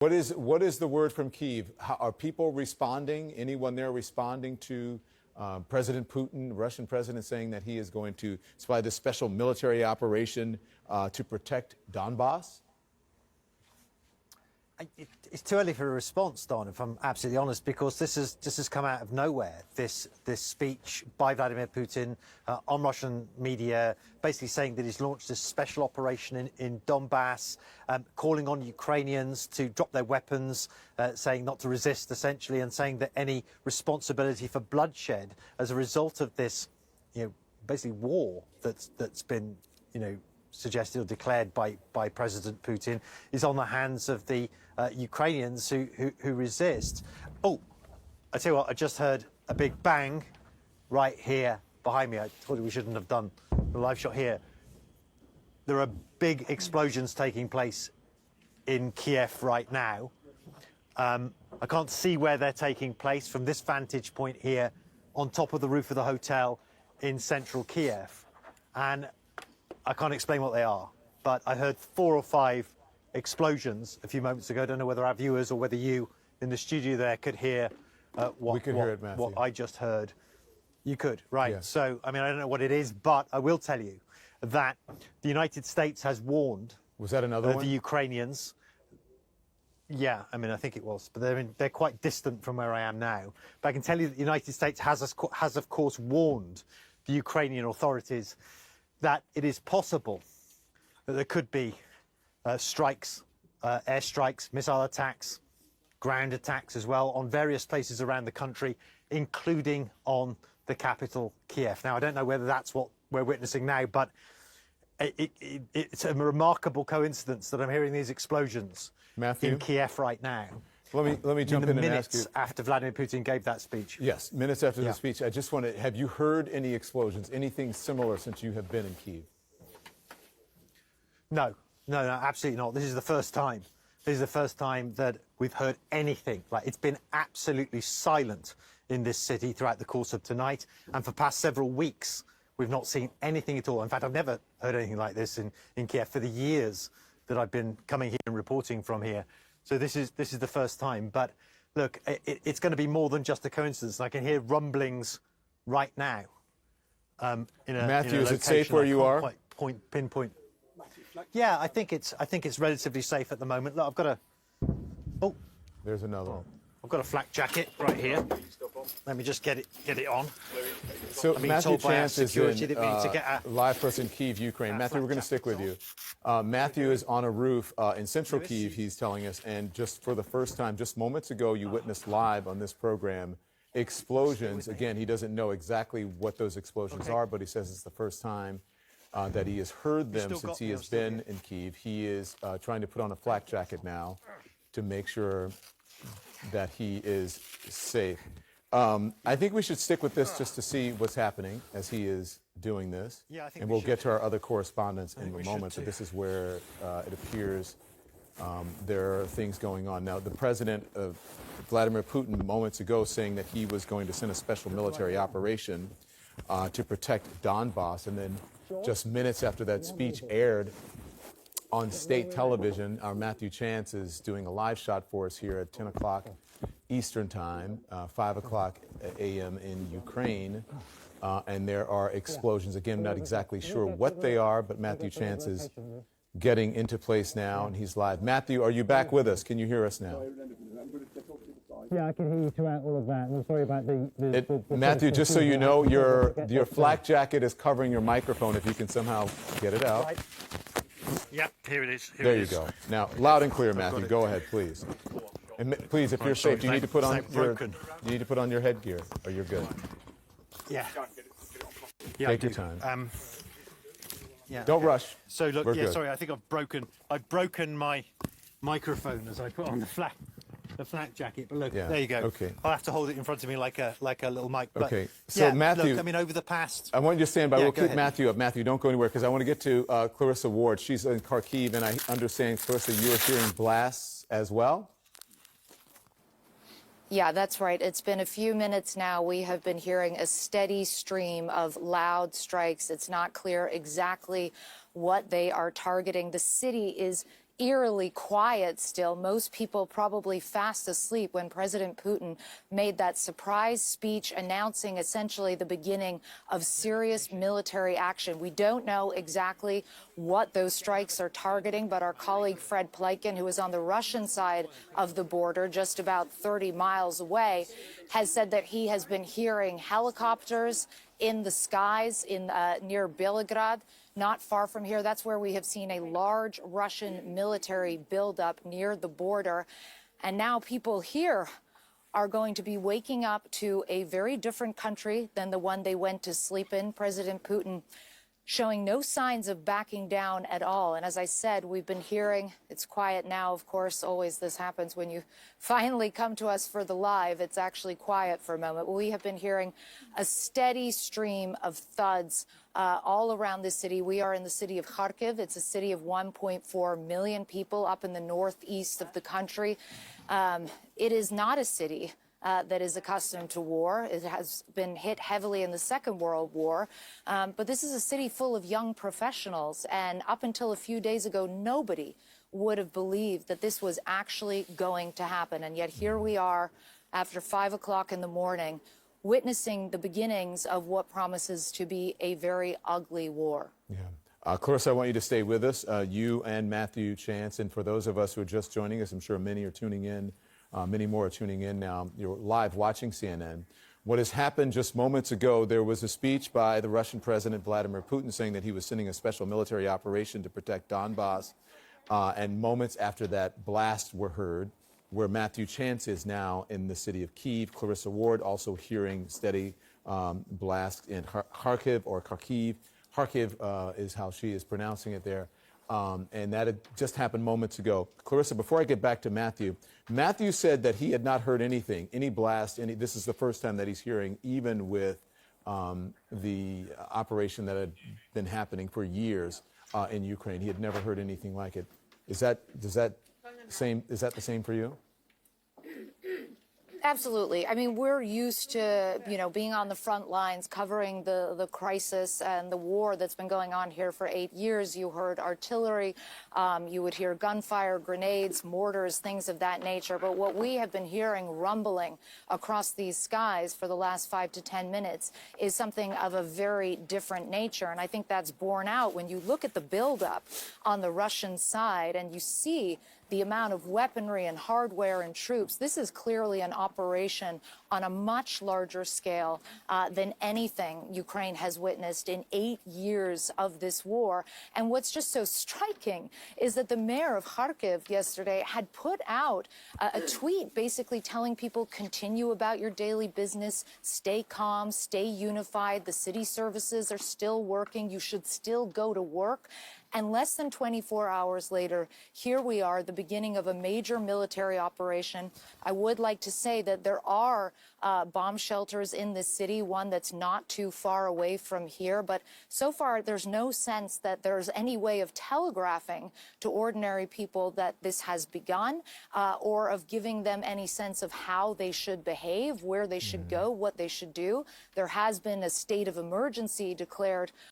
What is the word from Kyiv? How, are people responding? Anyone there responding to President Putin, Russian president, saying that he is going to supply this special military operation to protect Donbass? It's too early for a response, Don, if I'm absolutely honest, because this has come out of nowhere. This speech by Vladimir Putin on Russian media, basically saying that he's launched this special operation in Donbass, calling on Ukrainians to drop their weapons, saying not to resist, essentially, and saying that any responsibility for bloodshed as a result of this, basically war that's been, suggested or declared by President Putin is on the hands of the Ukrainians who resist. Oh, I tell you what, I just heard a big bang right here behind me. I told you we shouldn't have done the live shot here. There are big explosions taking place in Kiev right now. I can't see where they're taking place from this vantage point here on top of the roof of the hotel in central Kiev. And I can't explain what they are, but I heard 4 or 5 explosions a few moments ago. I don't know whether our viewers or whether you in the studio there could hear what I just heard. You could, right. Yeah. So, I mean, I don't know what it is, but I will tell you that the United States has warned Was that another one? The Ukrainians. Yeah, I mean, I think it was, but they're quite distant from where I am now. But I can tell you that the United States has of course, warned the Ukrainian authorities that it is possible that there could be strikes, airstrikes, missile attacks, ground attacks as well on various places around the country, including on the capital, Kiev. Now, I don't know whether that's what we're witnessing now, but it's a remarkable coincidence that I'm hearing these explosions in Kiev right now. Let me jump in and ask you. Minutes after Vladimir Putin gave that speech. Yes, minutes after the speech. I just want to, have you heard any explosions, anything similar since you have been in Kyiv? No, absolutely not. This is the first time. This is the first time that we've heard anything. Like, it's been absolutely silent in this city throughout the course of tonight. And for past several weeks, we've not seen anything at all. In fact, I've never heard anything like this in Kiev for the years that I've been coming here and reporting from here. So this is the first time. But look, it's going to be more than just a coincidence. I can hear rumblings right now. Matthew, is it safe where you are? Pinpoint. Yeah, I think it's relatively safe at the moment. Look, I've got a. Oh, there's another one. I've got a flak jacket right here. Let me just get it on. So Matthew Chance is live for us in Kyiv, Ukraine. Matthew, we're going to stick with you. Matthew is on a roof in central Kyiv, he's telling us, and just for the first time, just moments ago, you witnessed live on this program explosions. Again, he doesn't know exactly what those explosions are, but he says it's the first time that he has heard them since he has been in Kyiv. He is trying to put on a flak jacket now to make sure that he is safe. I think we should stick with this just to see what's happening as he is doing this. Yeah, and we'll get to our other correspondents in a moment, but this is where it appears there are things going on. Now, the president, Vladimir Putin, moments ago saying that he was going to send a special military operation to protect Donbass, and then just minutes after that speech aired on state television, our Matthew Chance is doing a live shot for us here at 10 o'clock Eastern Time, 5 o'clock a.m. in Ukraine. And there are explosions. Again, not exactly sure what they are, but Matthew Chance is getting into place now, and he's live. Matthew, are you back with us? Can you hear us now? Yeah, I can hear you throughout all of that. I'm sorry about the Matthew, just so you know, your flak jacket is covering your microphone. If you can somehow get it out. Yep, here it is. There you go. Now, loud and clear, Matthew. Go ahead, please. And please, if you're safe, you need to put on your headgear, or you're good. Yeah. Take your time. Yeah. Don't rush. So look, We're good. sorry, I think I've broken my microphone as I put on the flak jacket. But look, there you go. Okay. I'll have to hold it in front of me like a little mic. But okay. So Matthew, look, I mean, over the past, I want you to stand by. We'll keep ahead. Matthew up. Matthew, don't go anywhere because I want to get to Clarissa Ward. She's in Kharkiv, and I understand, Clarissa, you are hearing blasts as well. Yeah, that's right. It's been a few minutes now. We have been hearing a steady stream of loud strikes. It's not clear exactly what they are targeting. The city is eerily quiet still. Most people probably fast asleep when President Putin made that surprise speech announcing essentially the beginning of serious military action. We don't know exactly what those strikes are targeting, but our colleague Fred Pleiken, who is on the Russian side of the border, just about 30 miles away, has said that he has been hearing helicopters in the skies near Belgrade. Not far from here, that's where we have seen a large Russian military buildup near the border. And now people here are going to be waking up to a very different country than the one they went to sleep in. President Putin showing no signs of backing down at all. And as I said, we've been hearing, it's quiet now, of course, always this happens when you finally come to us for the live, it's actually quiet for a moment. We have been hearing a steady stream of thuds all around the city. We are in the city of Kharkiv. It's a city of 1.4 million people up in the northeast of the country. It is not a city that is accustomed to war. It has been hit heavily in the Second World War. But this is a city full of young professionals. And up until a few days ago, nobody would have believed that this was actually going to happen. And yet here we are after 5 o'clock in the morning, witnessing the beginnings of what promises to be a very ugly war. Yeah. Clarissa, I want you to stay with us, you and Matthew Chance. And for those of us who are just joining us, I'm sure many are tuning in. Many more are tuning in now. You're live watching CNN. What has happened just moments ago, there was a speech by the Russian President Vladimir Putin saying that he was sending a special military operation to protect Donbass. And moments after that, blasts were heard, where Matthew Chance is now in the city of Kyiv. Clarissa Ward also hearing steady blasts in Kharkiv or Kharkiv. Kharkiv is how she is pronouncing it there. And that had just happened moments ago. Clarissa, before I get back to Matthew, Matthew said that he had not heard anything, any blast, this is the first time that he's hearing, even with the operation that had been happening for years in Ukraine. He had never heard anything like it. Is that the same for you? Absolutely. I mean, we're used to, being on the front lines, covering the crisis and the war that's been going on here for 8 years. You heard artillery, you would hear gunfire, grenades, mortars, things of that nature. But what we have been hearing rumbling across these skies for the last 5 to 10 minutes is something of a very different nature. And I think that's borne out when you look at the buildup on the Russian side and you see the amount of weaponry and hardware and troops. This is clearly an operation on a much larger scale than anything Ukraine has witnessed in 8 years of this war. And what's just so striking is that the mayor of Kharkiv yesterday had put out a tweet basically telling people, continue about your daily business, stay calm, stay unified. The city services are still working. You should still go to work. And less than 24 hours later, here we are, the beginning of a major military operation. I would like to say that there are bomb shelters in this city, one that's not too far away from here. But so far, there's no sense that there's any way of telegraphing to ordinary people that this has begun or of giving them any sense of how they should behave, where they should go, what they should do. There has been a state of emergency declared